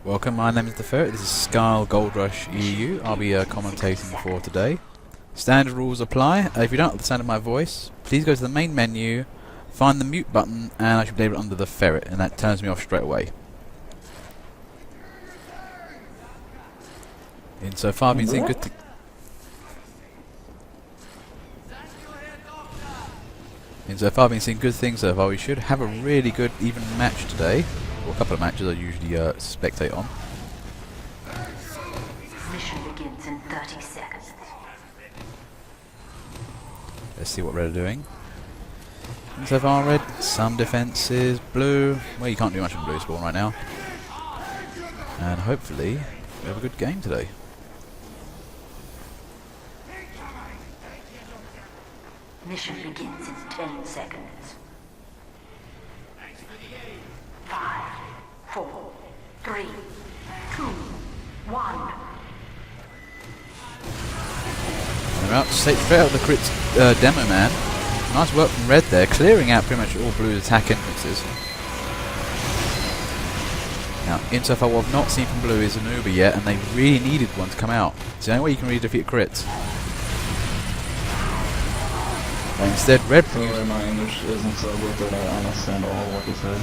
Welcome, my name is The Ferret, this is Skull Goldrush EU. I'll be commentating for today. Standard rules apply. If you don't understand my voice, please go to the main menu, find the mute button, and I should be able under the ferret, and that turns me off straight away. Insofar I've been seeing good things so far. We should have a really good even match today. Or a couple of matches I usually spectate on. Mission begins in 30 seconds. Let's see what red are doing. So far red, some defences. Blue, well, you can't do much in blue spawn right now. And hopefully we have a good game today. Mission begins in 10 seconds. 5, 4, 3, 2, 1. They're out straight out of the crit demo man. Nice work from red there, clearing out pretty much all blue's attack entrances. Now, insofar what I've not seen from blue is an Uber yet, and they really needed one to come out. It's the only way you can really defeat crits. But instead, red. Sorry, my English isn't so good, but I understand all what you said.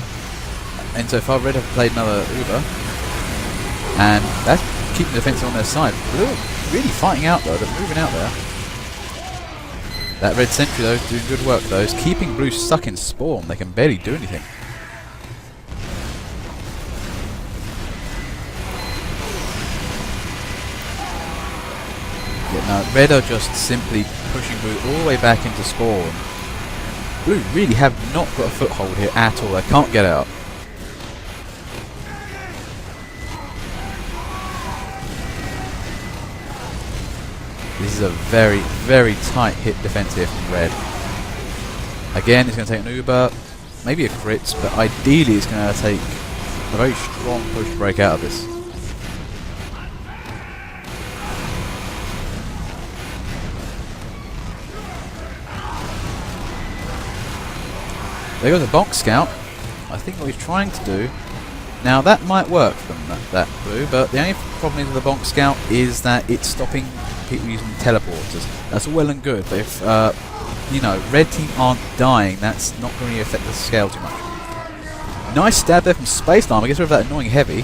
Insofar, red have played another Uber, and that's keeping the defense on their side. Blue are really fighting out though, they're moving out there. That red sentry though is doing good work though, it's keeping blue stuck in spawn, they can barely do anything. Yeah, no, red are just simply pushing blue all the way back into spawn. Blue really have not got a foothold here at all, they can't get out. This is a very, very tight hit defense here from red. Again, it's going to take an Uber, maybe a crit, but ideally it's going to take a very strong push to break out of this. There goes a box scout. I think what he's trying to do. Now that might work from that blue, but the only problem with the bonk scout is that it's stopping people using teleporters. That's all well and good, but if you know, red team aren't dying, that's not going to affect the scale too much. Nice stab there from Space Arm. I guess rid of that annoying heavy.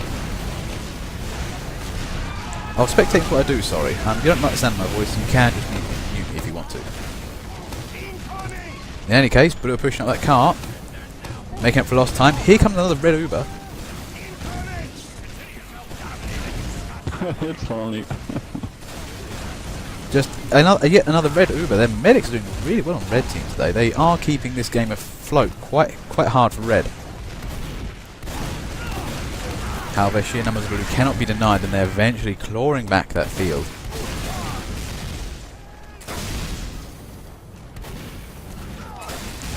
I'll spectate what I do. Sorry, if you don't understand my voice, you can just mute me if you want to. In any case, blue are pushing up that cart, making up for lost time. Here comes another red Uber. It's funny. Just yet another red Uber. Their medics are doing really well on red team today. They are keeping this game afloat quite hard for red. However, sheer numbers of blue cannot be denied, and they're eventually clawing back that field.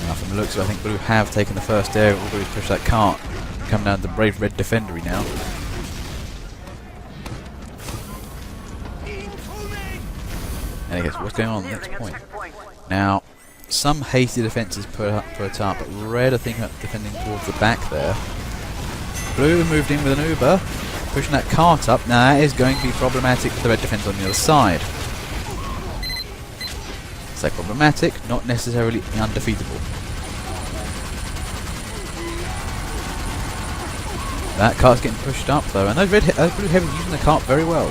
Now, from the looks of it, I think blue have taken the first area. All blue is push that cart, come down to the brave red defendery now. And I guess what's going on at the next point? Now, some hasty defences put up, but red I think are defending towards the back there. Blue moved in with an Uber, pushing that cart up. Now that is going to be problematic for the red defence on the other side. So problematic, not necessarily undefeatable. That cart's getting pushed up though, and those blue heavy using the cart very well.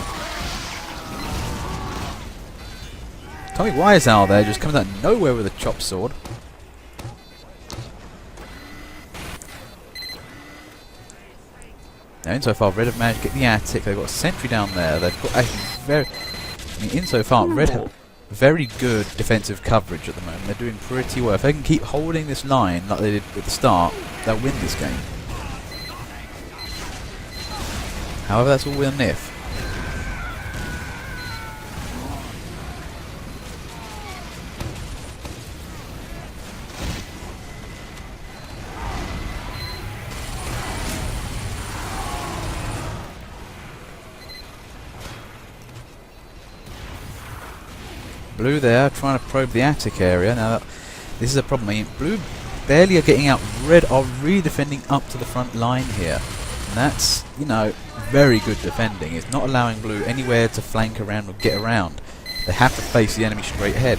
Tommy Wiseowl there just comes out of nowhere with a chop sword. Now insofar red have managed to get the attic, they've got a sentry down there, they've got actually insofar red have very good defensive coverage at the moment, they're doing pretty well. If they can keep holding this line like they did at the start, they'll win this game. However, that's all with an if. Blue there, trying to probe the attic area. Now, this is a problem. I mean, blue barely are getting out. Red are really defending up to the front line here. And that's, you know, very good defending. It's not allowing blue anywhere to flank around or get around. They have to face the enemy straight ahead.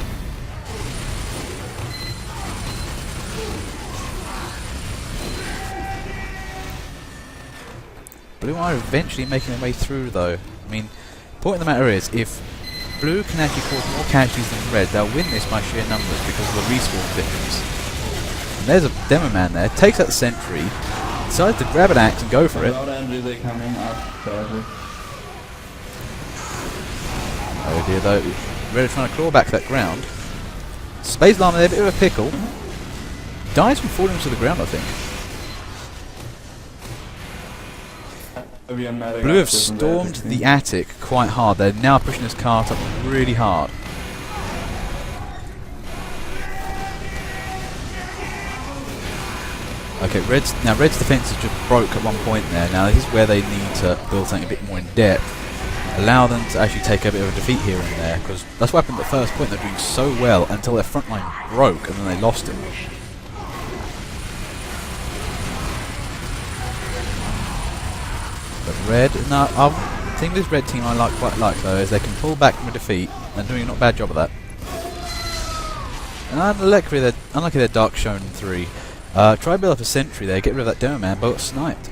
Blue are eventually making their way through though. I mean, the point of the matter is, if blue can actually cause more casualties than red, they'll win this by sheer numbers because of the respawn difference. And there's a demo man there, takes out the sentry, decides to grab an axe and go for it. Oh dear though, red are trying to claw back that ground. Space Llama there, a bit of a pickle. Dies from falling to the ground, I think. Blue have stormed the attic quite hard. They're now pushing this cart up really hard. Okay, Red's defences just broke at one point there. Now this is where they need to build something a bit more in depth. Allow them to actually take a bit of a defeat here and there, because that's what happened at the first point. They're doing so well until their front line broke and then they lost it. But red, no, I think this red team I quite like though, is they can pull back from a defeat and doing a not bad job of that. And unlucky they're Dark Shown 3. Try to build up a sentry there, get rid of that demo man, but got sniped.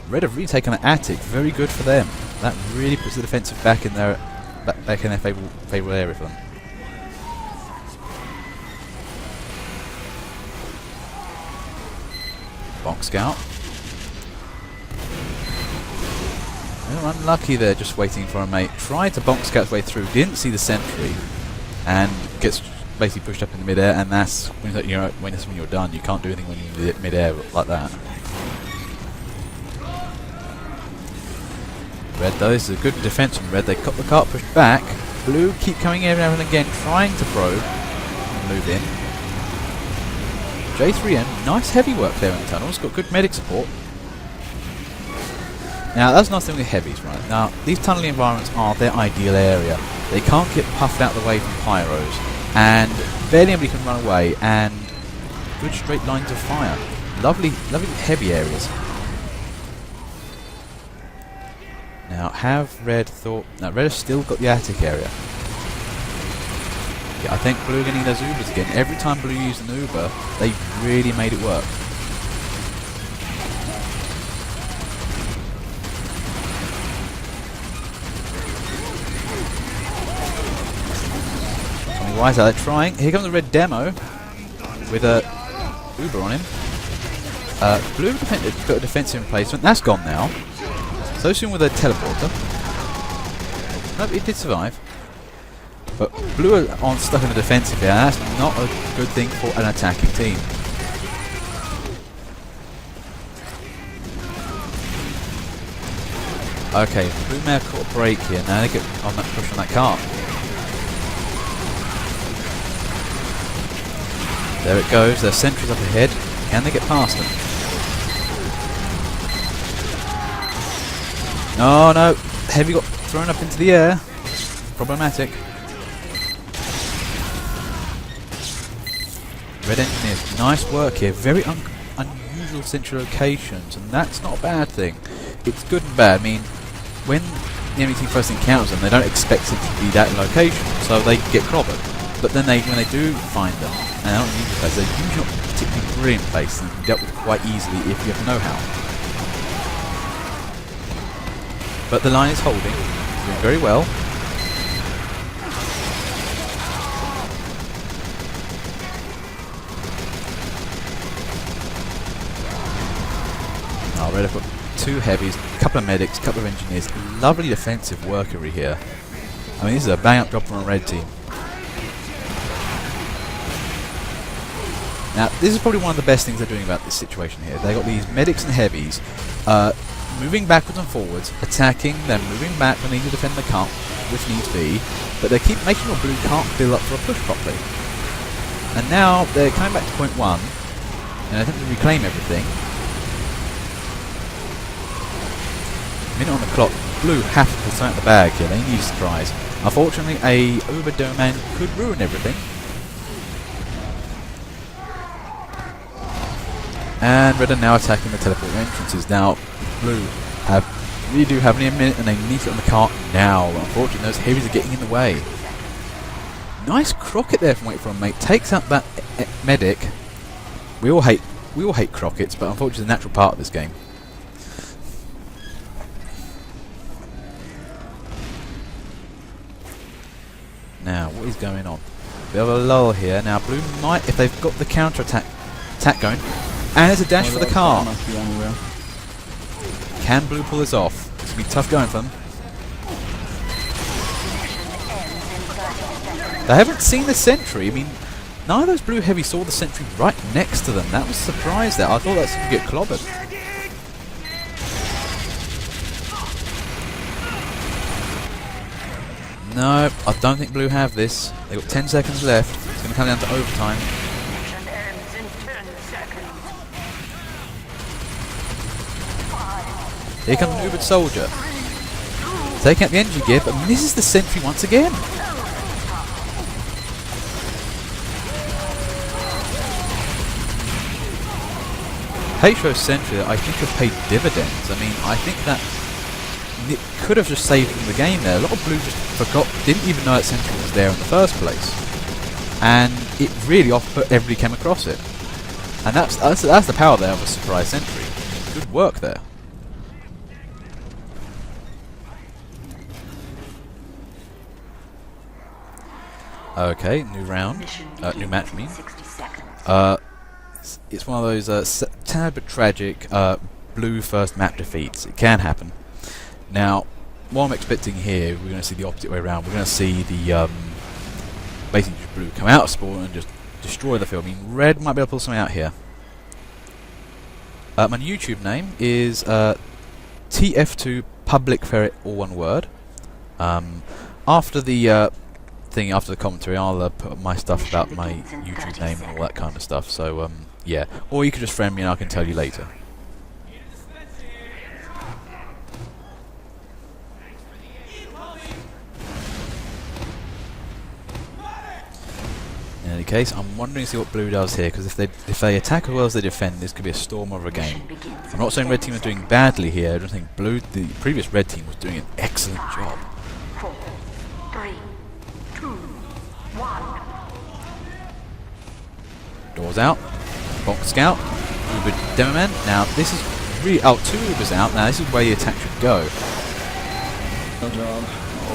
Red have really taken an attic, very good for them. That really puts the defensive back in their favourable area for them. Bonk Scout. Oh, unlucky there, just waiting for a mate. Tried to bonk Scout's way through, didn't see the sentry, and gets basically pushed up in the mid-air, and that's when you're done. You can't do anything when you're in mid-air like that. Red though, this is a good defense from red. They got the cart pushed back. Blue keep coming in and again, trying to probe and move in. J3M, nice heavy work there in the tunnels, got good medic support. Now that's another thing with heavies, right? Now these tunneling environments are their ideal area. They can't get puffed out the way from pyros, and barely anybody can run away, and good straight lines of fire. Lovely heavy areas. Now have red thought... No, red has still got the attic area. Yeah, I think blue are getting those Ubers again. Every time blue used an Uber, they really made it work. Why is that? They're trying. Here comes the red demo with a Uber on him. Blue put a defensive emplacement. That's gone now. So soon with a teleporter. Nope, it did survive. But blue are stuck in the defensive here. That's not a good thing for an attacking team. Okay, blue may have caught a break here. Now they get on that push on that cart. There it goes, their sentries up ahead. Can they get past them? No, no. Heavy got thrown up into the air. Problematic. Red Engineers, nice work here. Very unusual sentry locations, and that's not a bad thing. It's good and bad. I mean, when the enemy team first encounters them, they don't expect it to be that location, so they get clobbered. But then when they do find them, and they're not in the place, they're usually not a particularly brilliant place and can be dealt with quite easily if you have the know-how. But the line is holding, doing very well. Oh, red have got two heavies, a couple of medics, a couple of engineers. Lovely defensive workery here. I mean, this is a bang-up job from a red team. Now, this is probably one of the best things they're doing about this situation here. They've got these medics and heavies moving backwards and forwards, attacking, then moving back when they need to defend the cart, which needs be, but they keep making sure blue can't build up for a push properly. And now they're coming back to point 1, and attempt to reclaim everything. Minute on the clock, blue have to pull something out the bag here, they need a surprise. Unfortunately, a Uber domain could ruin everything. And red are now attacking the teleport entrances. Now, blue really do have only a minute and they need to get on the cart now. Unfortunately, those heavies are getting in the way. Nice Crockett there from Wait for a Mate. Takes out that medic. We all hate Crockets, but unfortunately, it's a natural part of this game. Now, what is going on? We have a lull here. Now, blue might, if they've got the counter attack going, and there's a dash for the car. Can blue pull this off? It's going to be tough going for them. They haven't seen the sentry. I mean, neither of those blue heavy saw the sentry right next to them. That was a surprise there. I thought that's going to get clobbered. No, I don't think blue have this. They've got 10 seconds left. It's going to come down to overtime. Mission ends in 10 seconds. Here comes an Ubered soldier. Taking out the energy gear, but misses the sentry once again. H.O. sentry that I think have paid dividends. I mean, I think that it could have just saved them the game there. A lot of blue just forgot, didn't even know that sentry was there in the first place. And it really off-put everybody came across it. And that's the power there of a surprise sentry. Good work there. Okay, new round. New match, I mean. It's one of those tad but tragic blue first map defeats. It can happen. Now, what I'm expecting here, we're going to see the opposite way around. We're going to see the basically just blue come out of spawn and just destroy the field. I mean, red might be able to pull something out here. My YouTube name is TF2 Public Ferret, all one word. After the after the commentary, I'll put up my stuff about my YouTube name and all that kind of stuff. So yeah, or you could just friend me and I can tell you later. In any case, I'm wondering to see what blue does here, because if they attack as well as they defend, this could be a storm of a game. I'm not saying red team is doing badly here. I don't think blue, the previous red team, was doing an excellent job. 4, 3, 2, 1. Doors out. Bonk Scout. Uber Demoman. Now this is really... Oh, 2 Ubers out. Now this is where the attack should go.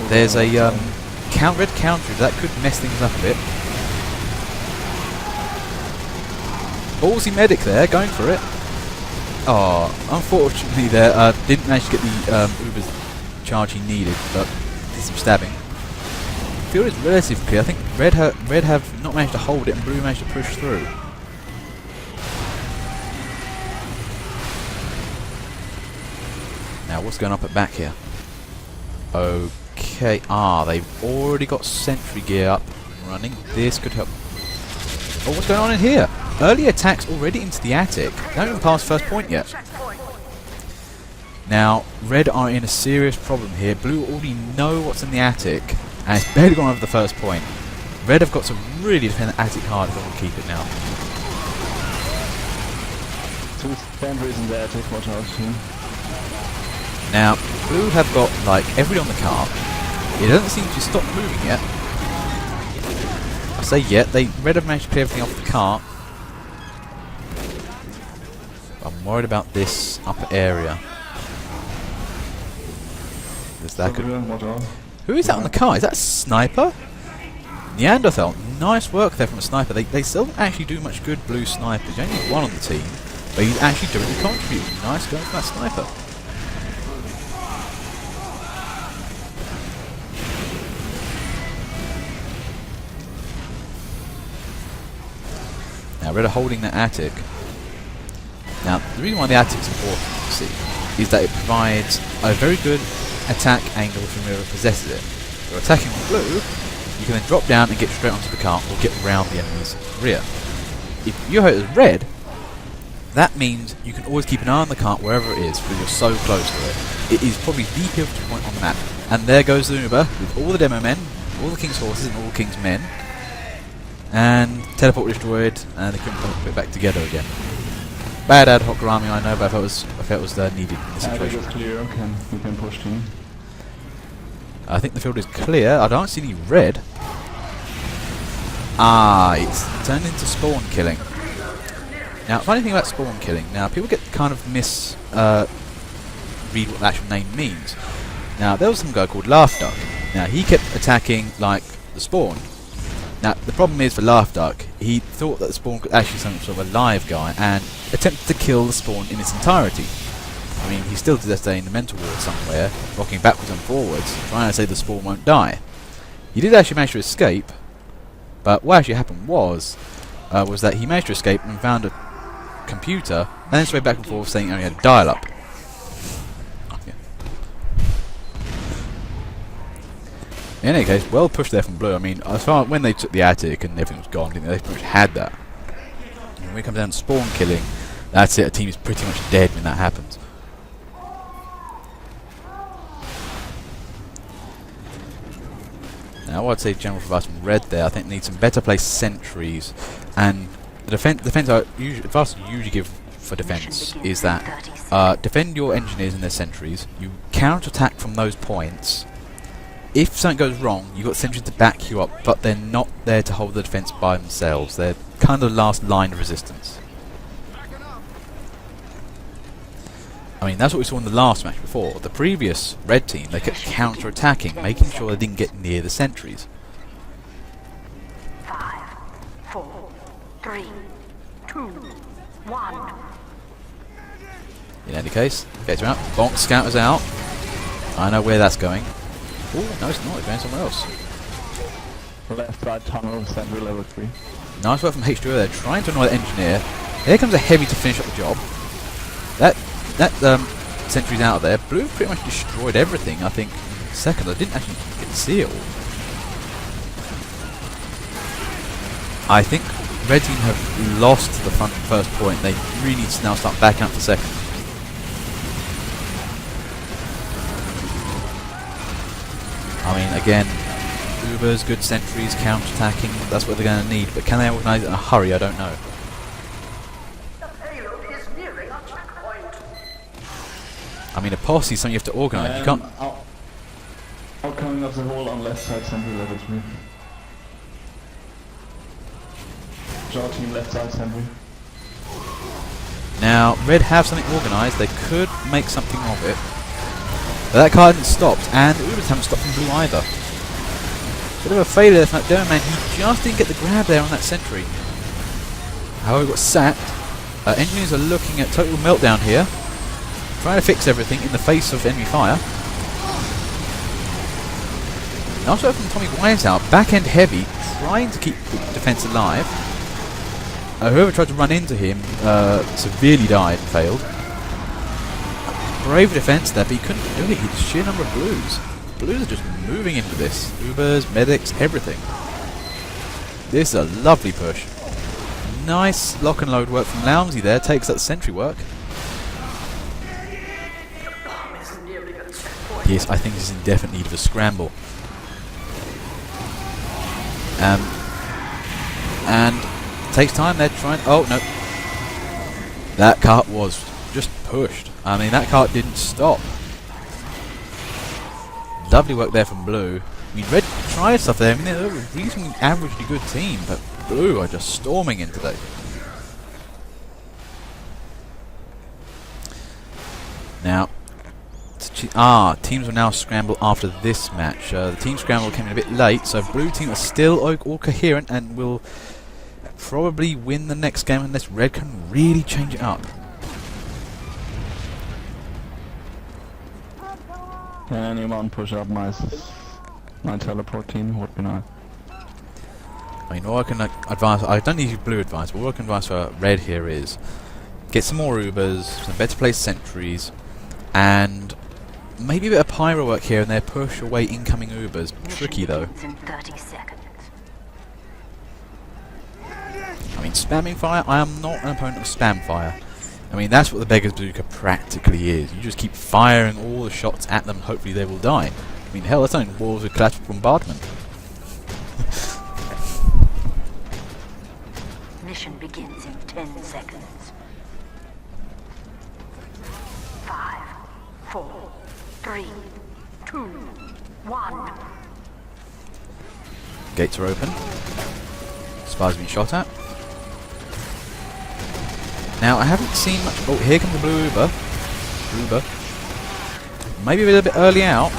There's a red counter. That could mess things up a bit. Ballsy medic there, going for it. Oh, unfortunately there, didn't manage to get the Uber's charge he needed, but did some stabbing. Field is relatively clear. I think red have not managed to hold it and blue managed to push through. Now what's going up at back here? Okay, they've already got sentry gear up and running. This could help. Oh, what's going on in here? Early attacks already into the attic. They haven't even passed first point yet. Now, red are in a serious problem here. Blue already know what's in the attic, and it's barely gone over the first point. Red have got to really defend the attic hard if they want to keep it now. 2 sentries in the attic, watch out. Now, blue have got, like, everybody on the cart. It doesn't seem to stop moving yet. I say yet, red have managed to clear everything off the cart. I'm worried about this upper area. Who is that on the car? Is that a sniper? Neanderthal. Nice work there from a sniper. They still don't actually do much good, blue snipers. There's only one on the team, but he's actually directly contributing. Nice going for that sniper. Now red are holding that attic. Now, the reason why the attic's important, you see, is that it provides a very good attack angle from whoever possesses it. If you're attacking with blue, you can then drop down and get straight onto the cart or get around the enemy's rear. If you hit as red, that means you can always keep an eye on the cart wherever it is, because you're so close to it. It is probably the pivotal point on the map. And there goes the Uber, with all the demo men, all the King's horses and all the King's men. And teleport destroyed, and they couldn't put it back together again. bad ad hoc ramming, I know, but I felt it was needed in this I think situation. it's clear. We can push team. I think the field is clear. I don't see any red. Ah, it's turned into spawn killing. Now, funny thing about spawn killing. Now, people get kind of read what the actual name means. Now, there was some guy called Laugh Duck. Now, he kept attacking like the spawn. Now, the problem is for Laugh Duck, he thought that the spawn could actually be some sort of a live guy and attempted to kill the spawn in its entirety. I mean, he's still to this day in the mental ward somewhere, rocking backwards and forwards, trying to say the spawn won't die. He did actually manage to escape, but what actually happened was that he managed to escape and found a computer, and then swayed back and forth saying he only had a dial-up. In any case, well pushed there from Blue. I mean, as far when they took the attic and everything was gone, didn't they? They pretty much had that. And when we come down to spawn killing, that's it. A team is pretty much dead when that happens. Now, what I'd say, general advice from Red there, I think they need some better placed sentries, and the defense advice I usually give for defense is that defend your engineers and their sentries. You counter-attack from those points. If something goes wrong, you've got sentries to back you up, but they're not there to hold the defense by themselves. They're kind of the last line of resistance. I mean, that's what we saw in the last match before. The previous red team, they kept counter-attacking, making sure they didn't get near the sentries. 5, 4, 3, 2, 1. In any case, gets him out. Bonk Scout is out. I know where that's going. Oh, no, it's not. It's going somewhere else. Left side tunnel, sentry level 3. Nice work from H2O there, trying to annoy the engineer. Here comes a heavy to finish up the job. That sentry's out of there. Blue pretty much destroyed everything, I think. Second, I didn't actually get to see it all. I think Red Team have lost the first point. They really need to now start backing up for second. I mean, again, Ubers, good sentries, counter-attacking, that's what they're going to need. But can they organise it in a hurry? I don't know. The payload is nearing a checkpoint. I mean, a posse is something you have to organise. You can't... Outcoming of the hole on left side, sentry level 3. Jaw team left side, sentry. Now, Red have something organised. They could make something of it. But that card hasn't stopped, and the Ubers haven't stopped from Blue either. Bit of a failure from that Doman. He just didn't get the grab there on that sentry. However, got sacked. Engineers are looking at total meltdown here. Trying to fix everything in the face of enemy fire. And also from Tommy Wiseout, back end heavy, trying to keep the defense alive. Whoever tried to run into him severely died and failed. Brave defense there, but he couldn't do it. He had a sheer number of Blues. Blues are just moving into this. Ubers, medics, everything. This is a lovely push. Nice lock and load work from Loumsy there. Takes that sentry work. Yes, I think this is in definite need of a scramble. And takes time. They're trying. Oh no, that cart was just pushed. I mean, that cart didn't stop. Lovely work there from Blue. I mean, Red tried stuff there. I mean, they're a reasonably averagely good team, but Blue are just storming in today. Now, teams will now scramble after this match. The team scramble came in a bit late, so Blue team are still all coherent and will probably win the next game unless Red can really change it up. Can anyone push up my teleport team? Would be nice. I mean, all I can advise, I don't need Blue advice, but all I can advise for Red here is get some more Ubers, some better placed sentries, and maybe a bit of pyro work here and there, push away incoming Ubers. Tricky though. In 30 seconds. I mean, spamming fire, I am not an opponent of spam fire. I mean, that's what the Beggar's Bazooka practically is. You just keep firing all the shots at them and hopefully they will die. I mean, hell, that's only walls with collateral bombardment. Mission begins in 10 seconds. 3, 2, 1. Gates are open. Spire's been shot at. Now, I haven't seen much... Oh, here comes the blue Uber. Maybe a little bit early out.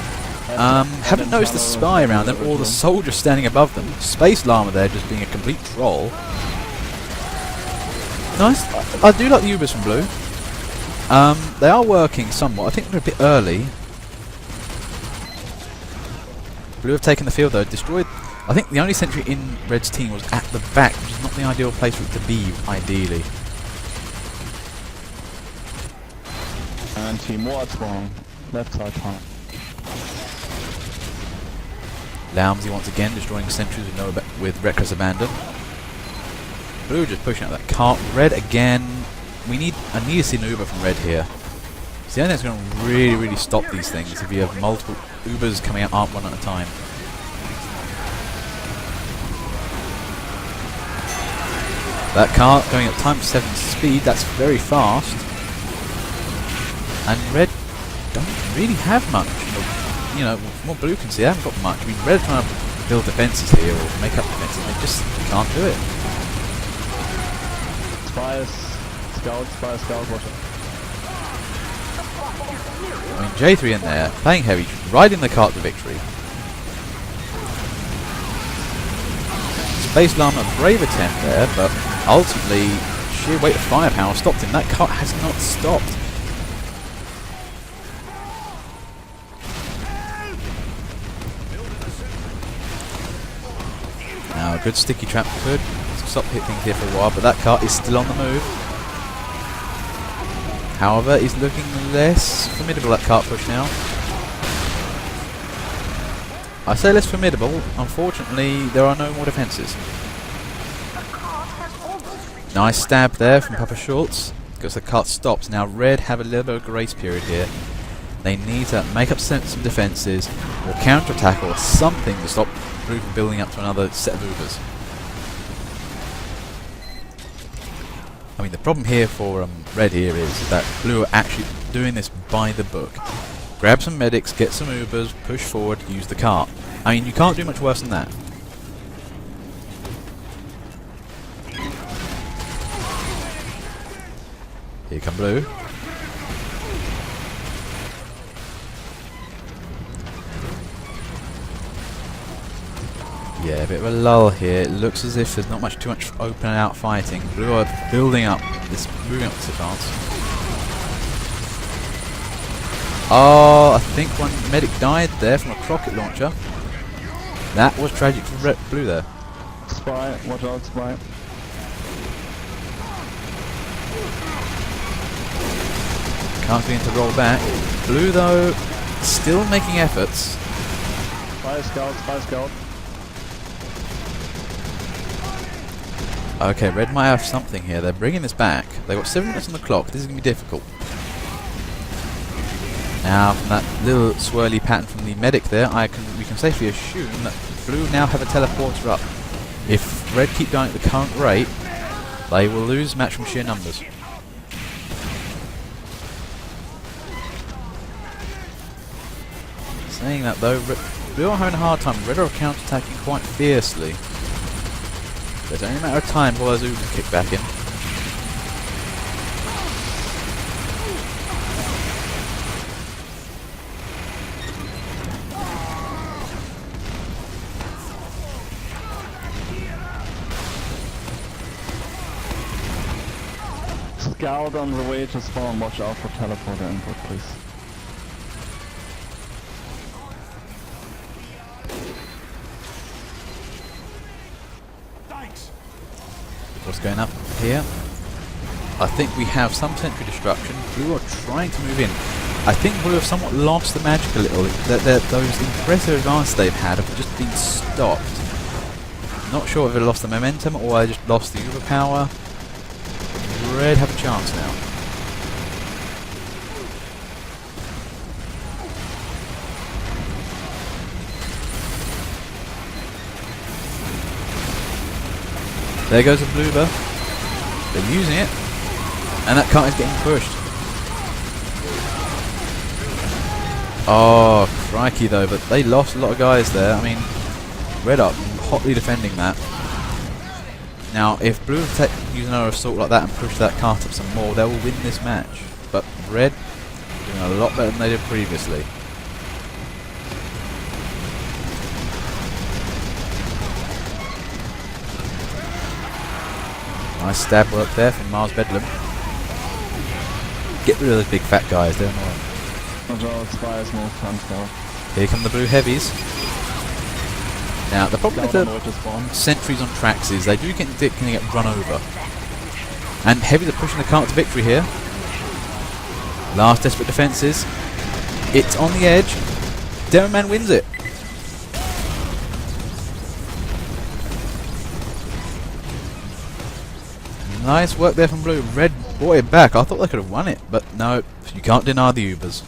Haven't noticed the spy around them or the soldier standing above them. Space Llama there just being a complete troll. Nice. I do like the Ubers from blue. They are working somewhat. I think they're a bit early. Blue have taken the field though. Destroyed... I think the only sentry in Red's team was at the back, which is not the ideal place for it to be, ideally. And team what's wrong? Left side top. Loumsy once again destroying sentries with reckless abandon. Blue just pushing out that cart. Red again. I need to see an Uber from Red here. It's the only thing that's going to really stop these things if you have multiple Ubers coming out one at a time. That cart going at times 7 speed, that's very fast. And Red don't really have much. You know, from what Blue can see, they haven't got much. I mean, Red are trying to build defences here or make up defences, they just can't do it. Spire scout, watch it. I mean, J3 in there, playing heavy, riding the cart to victory. Space Llama, brave attempt there, but ultimately, sheer weight of firepower stopped him. That cart has not stopped. Now, a good sticky trap could stop hitting here for a while, but that cart is still on the move. However, he's looking less formidable, that cart push now. I say less formidable, unfortunately there are no more defences. Nice stab there from Papa Schultz, because the cart stops. Now Red have a little bit of grace period here. They need to make up some defences, or counter-attack, or something to stop Blue from building up to another set of Ubers. I mean, the problem here for Red here is that Blue are actually doing this by the book. Grab some medics, get some Ubers, push forward, use the cart. I mean, you can't do much worse than that. Here come Blue. Yeah, a bit of a lull here. It looks as if there's not too much open and out fighting. Blue are moving up this advance. Oh, I think one medic died there from a rocket launcher. That was tragic for Blue there. Spy, watch out, spy. Can't begin to roll back. Blue though, still making efforts. Spy scout. Okay, Red might have something here. They're bringing this back. They've got 7 minutes on the clock. This is going to be difficult. Now, from that little swirly pattern from the medic there, we can safely assume that Blue now have a teleporter up. If Red keep going at the current rate, they will lose match from sheer numbers. Saying that though, Blue are having a hard time. Red are counter-attacking quite fiercely. It's only a matter of time before those Ubers kick back in. Scout on the way to spawn, watch out for teleporter input, please. What's going up here? I think we have some sentry destruction. Blue are trying to move in. I think Blue have somewhat lost the magic a little. Those impressive advances they've had have just been stopped. Not sure if they lost the momentum or they just lost the overpower. Red have a chance now. There goes a Blueber. They're using it. And that cart is getting pushed. Oh, crikey though, but they lost a lot of guys there. I mean, Red are hotly defending that. Now, if Blue use another assault like that and push that cart up some more, they will win this match. But Red are doing a lot better than they did previously. Nice stab work there from Mars Bedlam. Get rid of those big fat guys, they're annoying. Here come the blue heavies. Now, the problem with the sentries on tracks is they do can get run over. And heavies are pushing the cart to victory here. Last desperate defences. It's on the edge. Demoman wins it. Nice work there from Blue. Red brought it back. I thought they could have won it, but no, you can't deny the Ubers.